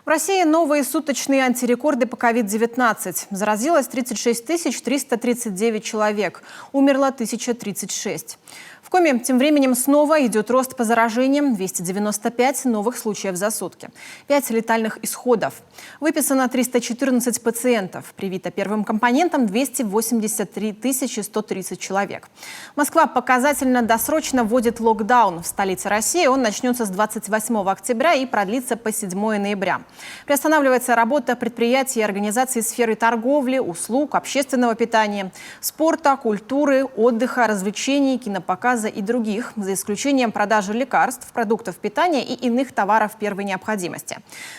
В России новые суточные антирекорды по COVID-19. Заразилось 36 339 человек, умерло 1036. В Коми тем временем снова идет рост по заражениям. 295 новых случаев за сутки. 5 летальных исходов. Выписано 314 пациентов. Привито первым компонентом 283 130 человек. Москва показательно досрочно вводит локдаун. В столице России он начнется с 28 октября и продлится по 7 ноября. Приостанавливается работа предприятий и организаций сферы торговли, услуг, общественного питания, спорта, культуры, отдыха, развлечений, кинопоказа и других, за исключением продажи лекарств, продуктов питания и иных товаров первой необходимости.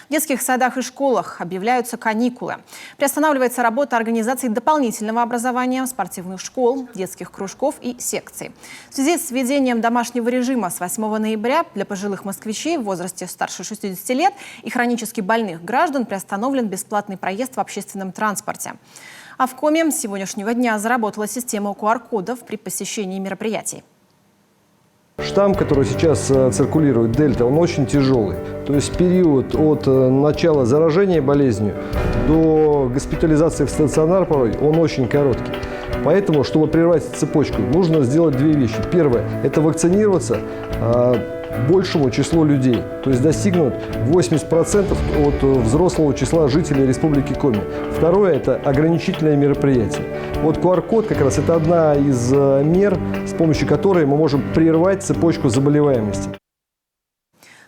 В детских садах и школах объявляются каникулы. Приостанавливается работа организаций дополнительного образования, спортивных школ, детских кружков и секций. В связи с введением домашнего режима с 8 ноября для пожилых москвичей в возрасте старше 60 лет и хронически больных граждан приостановлен бесплатный проезд в общественном транспорте. А в Коми с сегодняшнего дня заработала система QR-кодов при посещении мероприятий. Штамм, который сейчас циркулирует, дельта, он очень тяжелый. То есть период от начала заражения болезнью до госпитализации в стационар порой, он очень короткий. Поэтому, чтобы прервать цепочку, нужно сделать две вещи. Первое – это вакцинироваться большему числу людей, то есть достигнуть 80% от взрослого числа жителей Республики Коми. Второе – это ограничительные мероприятия. Вот QR-код как раз это одна из мер, с помощью которой мы можем прервать цепочку заболеваемости.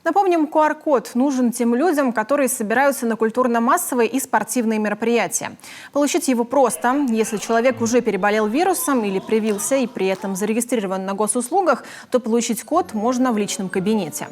Напомним, QR-код нужен тем людям, которые собираются на культурно-массовые и спортивные мероприятия. Получить его просто. Если человек уже переболел вирусом или привился и при этом зарегистрирован на госуслугах, то получить код можно в личном кабинете.